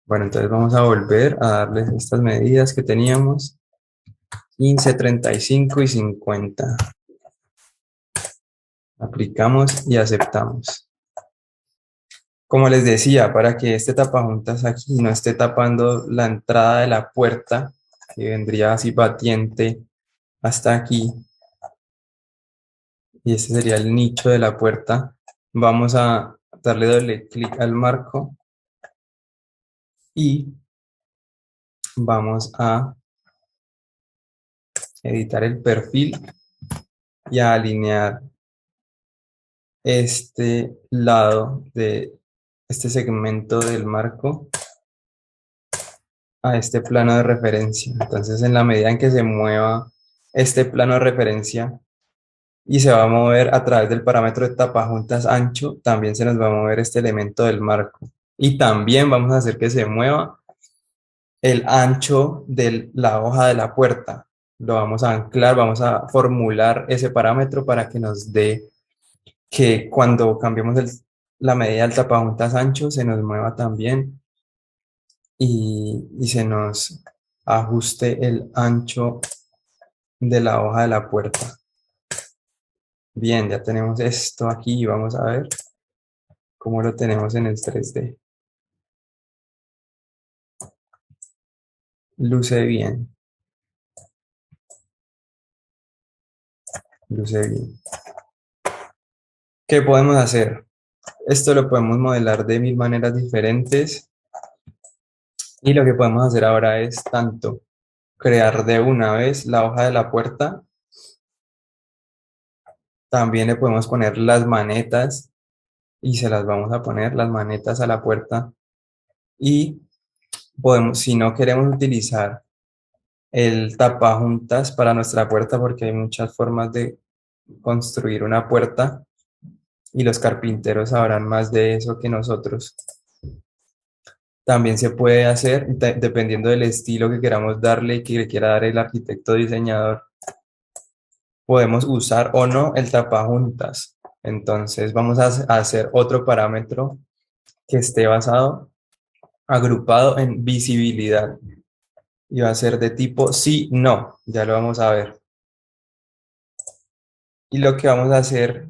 Bueno, entonces vamos a volver a darles estas medidas que teníamos, 15, 35 y 50. Aplicamos y aceptamos. Como les decía, para que este tapajuntas aquí no esté tapando la entrada de la puerta, que vendría así batiente hasta aquí, y este sería el nicho de la puerta, vamos a darle doble clic al marco y vamos a editar el perfil y a alinear este lado de este segmento del marco a este plano de referencia. Entonces, en la medida en que se mueva este plano de referencia y se va a mover a través del parámetro de tapajuntas ancho, también se nos va a mover este elemento del marco. Y también vamos a hacer que se mueva el ancho de la hoja de la puerta. Lo vamos a anclar, vamos a formular ese parámetro para que nos dé que cuando cambiemos la medida del tapajuntas ancho se nos mueva también y se nos ajuste el ancho de la hoja de la puerta. Bien, ya tenemos esto aquí y vamos a ver cómo lo tenemos en el 3D. Luce bien, luce bien. ¿Qué podemos hacer? Esto lo podemos modelar de mil maneras diferentes y lo que podemos hacer ahora es tanto crear de una vez la hoja de la puerta, también le podemos poner las manetas y se las vamos a poner las manetas a la puerta y podemos, si no queremos utilizar el tapajuntas para nuestra puerta porque hay muchas formas de construir una puerta y los carpinteros sabrán más de eso que nosotros. También se puede hacer, dependiendo del estilo que queramos darle y que le quiera dar el arquitecto diseñador, podemos usar o no el tapajuntas. Entonces vamos a hacer otro parámetro que esté basado, agrupado en visibilidad. Y va a ser de tipo sí, no. Ya lo vamos a ver. Y lo que vamos a hacer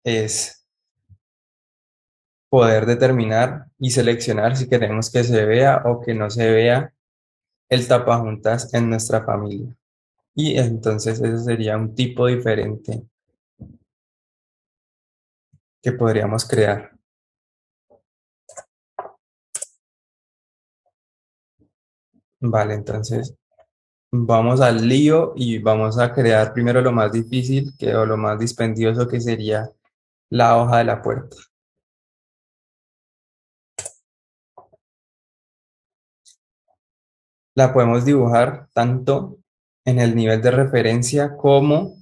es poder determinar y seleccionar si queremos que se vea o que no se vea el tapajuntas en nuestra familia. Y entonces ese sería un tipo diferente que podríamos crear. Vale, entonces vamos al lío y vamos a crear primero lo más difícil o lo más dispendioso que sería la hoja de la puerta. La podemos dibujar tanto en el nivel de referencia como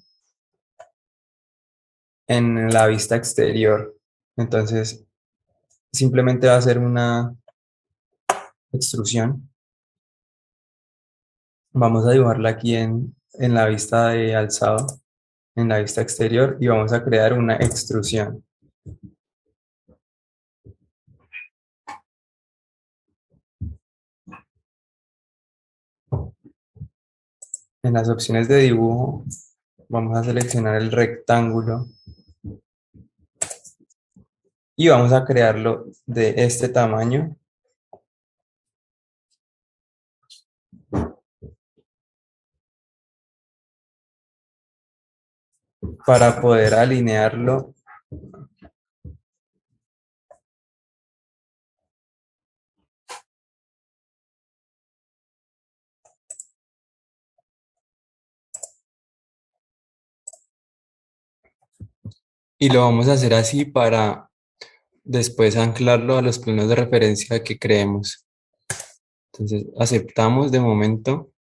en la vista exterior. Entonces, simplemente va a ser una extrusión. Vamos a dibujarla aquí en la vista de alzado, en la vista exterior, y vamos a crear una extrusión. En las opciones de dibujo, vamos a seleccionar el rectángulo y vamos a crearlo de este tamaño. Para poder alinearlo y lo vamos a hacer así para después anclarlo a los planos de referencia que creemos. Entonces aceptamos de momento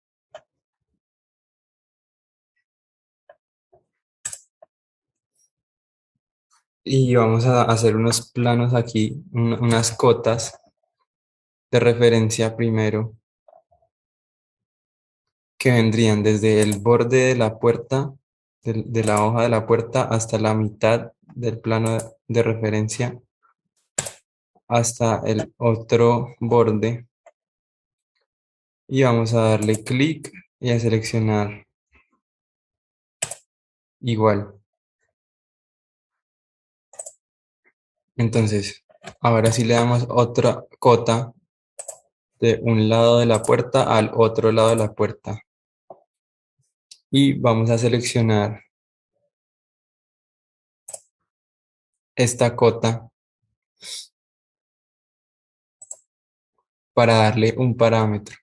y vamos a hacer unos planos aquí, unas cotas de referencia primero que vendrían desde el borde de la puerta, de la hoja de la puerta hasta la mitad del plano de referencia hasta el otro borde y vamos a darle clic y a seleccionar igual. Entonces, ahora sí le damos otra cota de un lado de la puerta al otro lado de la puerta. Y vamos a seleccionar esta cota para darle un parámetro.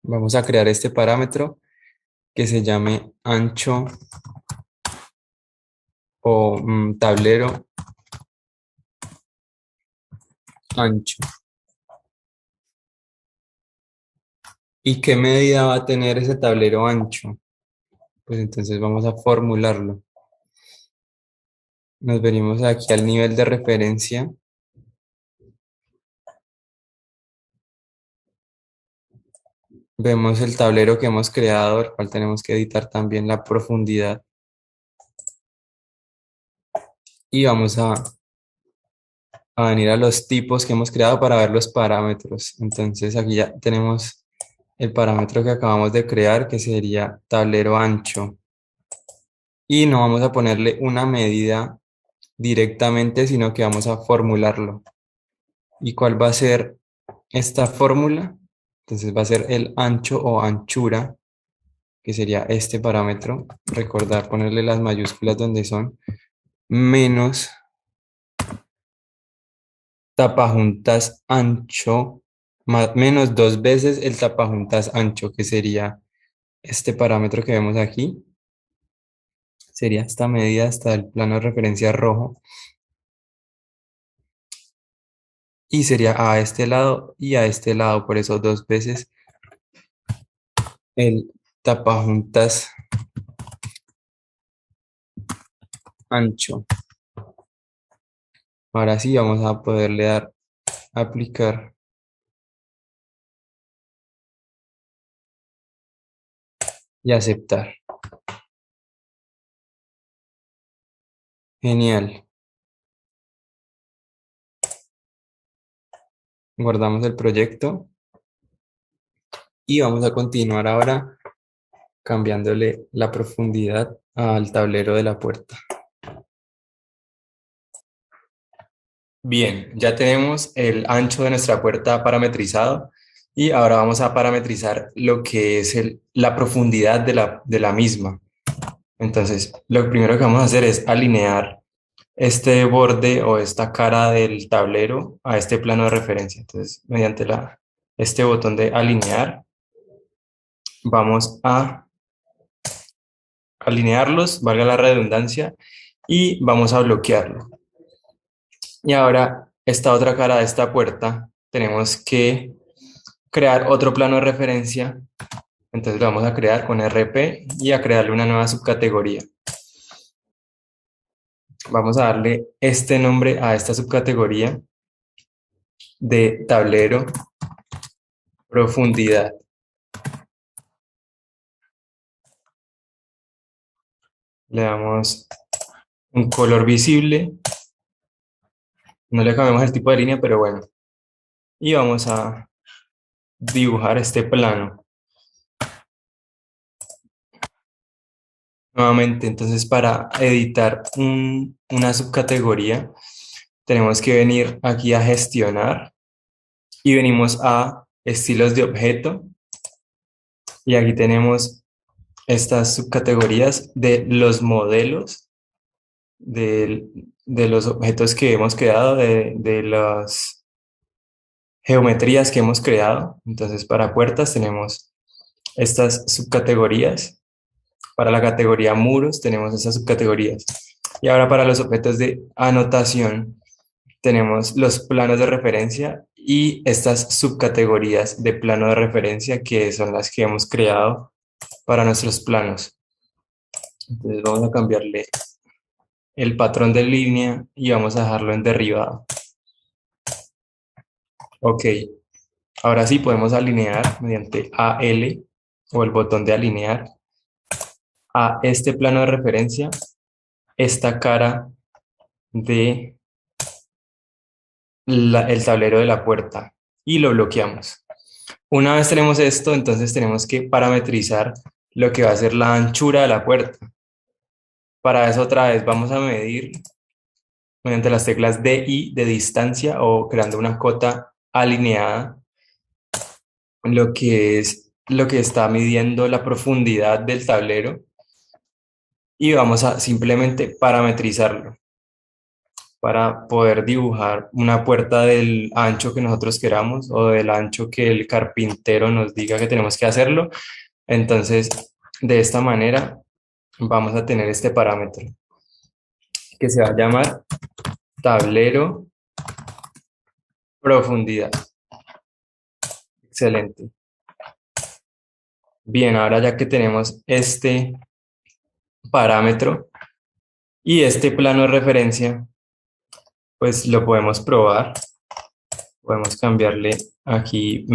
Vamos a crear este parámetro que se llame ancho o tablero ancho. ¿Y qué medida va a tener ese tablero ancho? Pues entonces vamos a formularlo. Nos venimos aquí al nivel de referencia. Vemos el tablero que hemos creado, el cual tenemos que editar también la profundidad. Y vamos a venir a los tipos que hemos creado para ver los parámetros. Entonces aquí ya tenemos el parámetro que acabamos de crear, que sería tablero ancho. Y no vamos a ponerle una medida directamente, sino que vamos a formularlo. ¿Y cuál va a ser esta fórmula? Entonces va a ser el ancho o anchura, que sería este parámetro. Recordar ponerle las mayúsculas donde son, menos tapajuntas ancho, menos dos veces el tapajuntas ancho, que sería este parámetro que vemos aquí. Sería esta medida hasta el plano de referencia rojo. Y sería a este lado y a este lado, por eso dos veces el tapajuntas ancho. Ahora sí vamos a poderle dar aplicar y aceptar. Genial. Guardamos el proyecto y vamos a continuar ahora cambiándole la profundidad al tablero de la puerta. Bien, ya tenemos el ancho de nuestra puerta parametrizado y ahora vamos a parametrizar lo que es la profundidad de la misma. Entonces, lo primero que vamos a hacer es alinear este borde o esta cara del tablero a este plano de referencia. Entonces, mediante este botón de alinear, vamos a alinearlos, valga la redundancia, y vamos a bloquearlo. Y ahora, esta otra cara de esta puerta, tenemos que crear otro plano de referencia. Entonces lo vamos a crear con RP y a crearle una nueva subcategoría. Vamos a darle este nombre a esta subcategoría de tablero profundidad. Le damos un color visible. No le cambiamos el tipo de línea, pero bueno. Y vamos a dibujar este plano. Nuevamente, entonces para editar una subcategoría, tenemos que venir aquí a gestionar y venimos a estilos de objeto. Y aquí tenemos estas subcategorías de los modelos de, de los objetos que hemos creado, de las geometrías que hemos creado. Entonces, para puertas tenemos estas subcategorías. Para la categoría muros tenemos estas subcategorías. Y ahora para los objetos de anotación tenemos los planos de referencia y estas subcategorías de plano de referencia que son las que hemos creado para nuestros planos. Entonces vamos a cambiarle el patrón de línea y vamos a dejarlo en derribado. Ok, ahora sí podemos alinear mediante AL o el botón de alinear a este plano de referencia esta cara de el tablero de la puerta y lo bloqueamos. Una vez tenemos esto, entonces tenemos que parametrizar lo que va a ser la anchura de la puerta. Para eso otra vez vamos a medir mediante las teclas D y de distancia o creando una cota alineada lo que está midiendo la profundidad del tablero y vamos a simplemente parametrizarlo para poder dibujar una puerta del ancho que nosotros queramos o del ancho que el carpintero nos diga que tenemos que hacerlo. Entonces, de esta manera vamos a tener este parámetro que se va a llamar tablero profundidad. Excelente. Bien, ahora ya que tenemos este parámetro y este plano de referencia, pues lo podemos probar. Podemos cambiarle aquí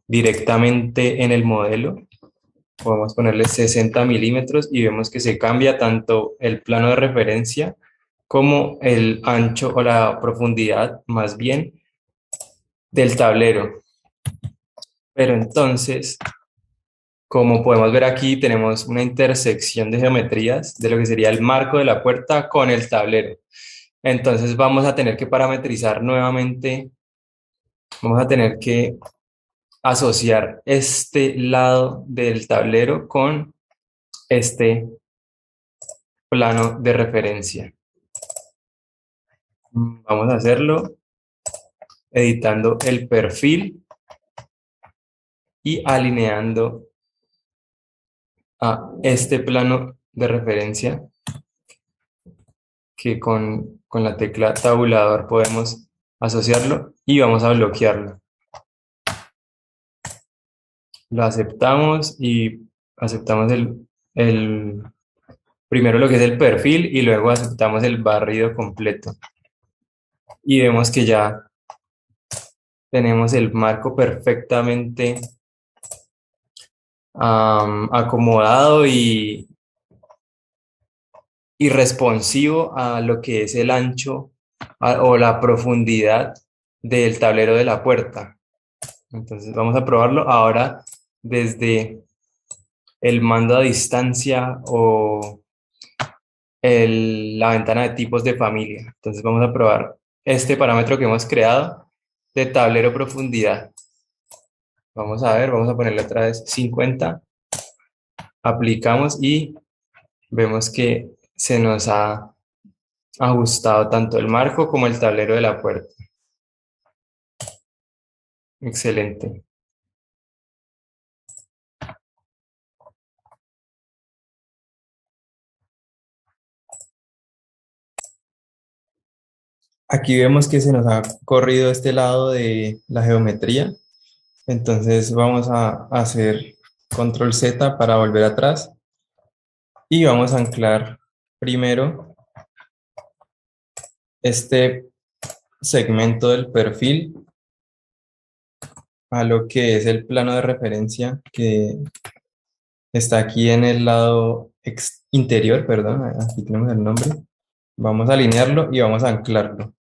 directamente en el modelo. Podemos ponerle 60 milímetros y vemos que se cambia tanto el plano de referencia como el ancho o la profundidad, más bien, del tablero. Pero entonces, como podemos ver aquí, tenemos una intersección de geometrías de lo que sería el marco de la puerta con el tablero. Entonces vamos a tener que parametrizar nuevamente, vamos a tener que asociar este lado del tablero con este plano de referencia. Vamos a hacerlo editando el perfil y alineando a este plano de referencia que con la tecla tabulador podemos asociarlo y vamos a bloquearlo. Lo aceptamos y aceptamos el primero lo que es el perfil y luego aceptamos el barrido completo. Y vemos que ya tenemos el marco perfectamente acomodado y responsivo a lo que es el ancho o la profundidad del tablero de la puerta. Entonces vamos a probarlo ahora desde el mando a distancia o la ventana de tipos de familia. Entonces vamos a probar este parámetro que hemos creado de tablero profundidad. Vamos a ver, vamos a ponerle otra vez 50. Aplicamos y vemos que se nos ha ajustado tanto el marco como el tablero de la puerta. Excelente. Aquí vemos que se nos ha corrido este lado de la geometría. Entonces vamos a hacer control Z para volver atrás y vamos a anclar primero este segmento del perfil a lo que es el plano de referencia que está aquí en el lado interior, perdón, aquí tenemos el nombre. Vamos a alinearlo y vamos a anclarlo.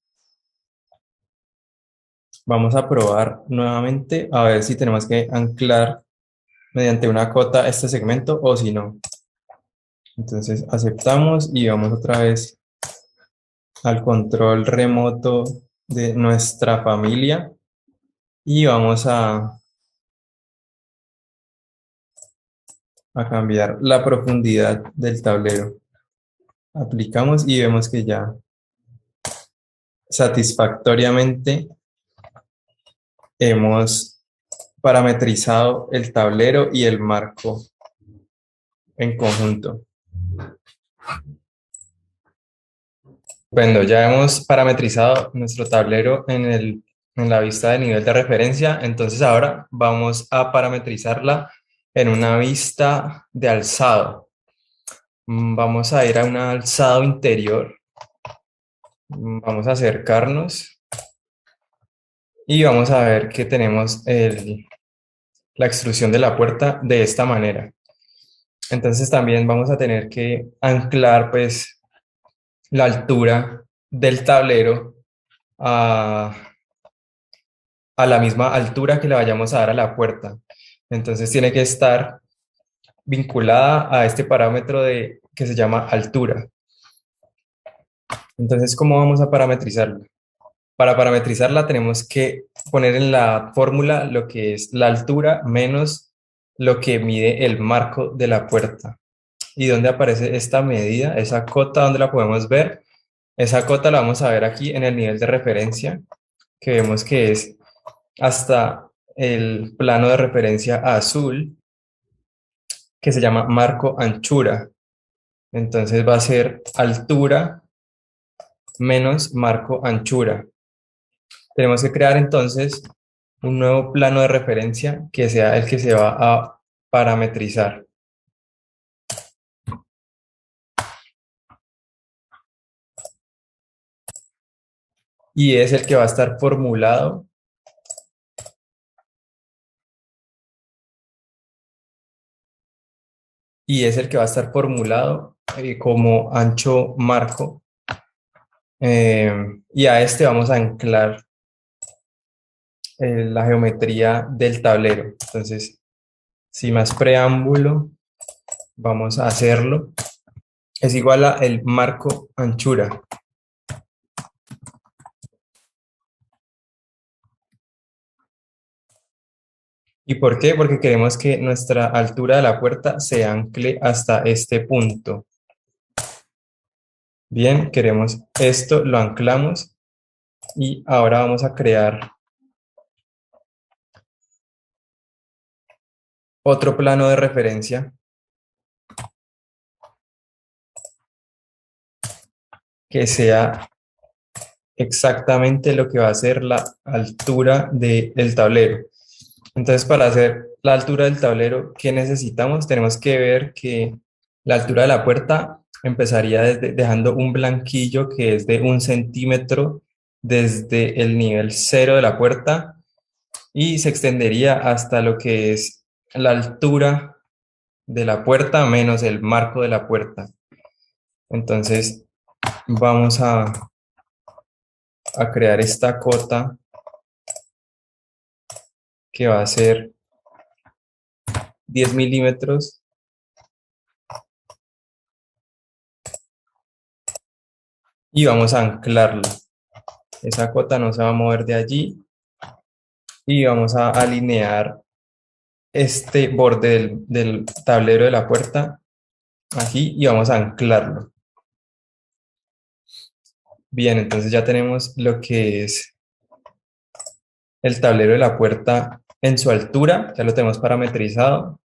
Vamos a probar nuevamente a ver si tenemos que anclar mediante una cota este segmento o si no. Entonces aceptamos y vamos otra vez al control remoto de nuestra familia y vamos a cambiar la profundidad del tablero. Aplicamos y vemos que ya satisfactoriamente hemos parametrizado el tablero y el marco en conjunto. Bueno, ya hemos parametrizado nuestro tablero en la vista de nivel de referencia, entonces ahora vamos a parametrizarla en una vista de alzado. Vamos a ir a un alzado interior, vamos a acercarnos y vamos a ver que tenemos la extrusión de la puerta de esta manera. Entonces también vamos a tener que anclar pues la altura del tablero a, a la misma altura que le vayamos a dar a la puerta. Entonces tiene que estar vinculada a este parámetro que se llama altura. Entonces, ¿cómo vamos a parametrizarla? Para parametrizarla tenemos que poner en la fórmula lo que es la altura menos lo que mide el marco de la puerta. ¿Y dónde aparece esta medida? Esa cota, ¿dónde la podemos ver? Esa cota la vamos a ver aquí en el nivel de referencia, que vemos que es hasta el plano de referencia azul, que se llama marco anchura. Entonces va a ser altura menos marco anchura. Tenemos que crear entonces un nuevo plano de referencia que sea el que se va a parametrizar. Y es el que va a estar formulado como ancho marco. Y a este vamos a anclar la geometría del tablero. Entonces, sin más preámbulo, vamos a hacerlo. Es igual a el marco anchura. ¿Y por qué? Porque queremos que nuestra altura de la puerta se ancle hasta este punto. Bien, queremos esto, lo anclamos y ahora vamos a crear otro plano de referencia que sea exactamente lo que va a ser la altura del tablero. Entonces, para hacer la altura del tablero, ¿qué necesitamos? Tenemos que ver que la altura de la puerta empezaría dejando un blanquillo que es de 1 centímetro desde el nivel cero de la puerta y se extendería hasta lo que es la altura de la puerta menos el marco de la puerta. Entonces, vamos a crear esta cota que va a ser 10 milímetros y vamos a anclarla. Esa cota no se va a mover de allí y vamos a alinear este borde del tablero de la puerta aquí y vamos a anclarlo. Bien, entonces ya tenemos lo que es el tablero de la puerta en su altura, ya lo tenemos parametrizado.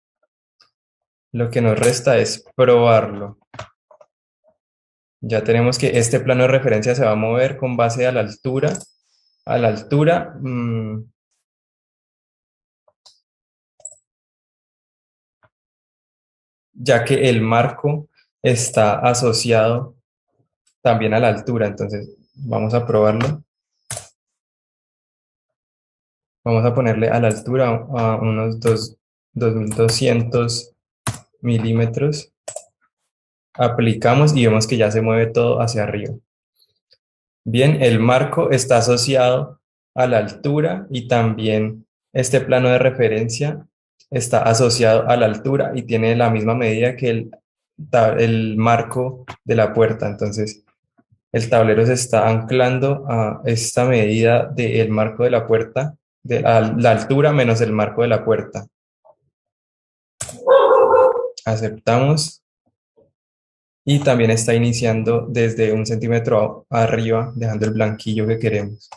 Lo que nos resta es probarlo. Ya tenemos que este plano de referencia se va a mover con base a la altura. A la altura, ya que el marco está asociado también a la altura. Entonces, vamos a probarlo. Vamos a ponerle a la altura a unos 2200 milímetros. Aplicamos y vemos que ya se mueve todo hacia arriba. Bien, el marco está asociado a la altura y también este plano de referencia está asociado a la altura y tiene la misma medida que el marco de la puerta. Entonces, el tablero se está anclando a esta medida del marco de la puerta, a la altura menos el marco de la puerta. Aceptamos y también está iniciando desde 1 centímetro arriba, dejando el blanquillo que queremos.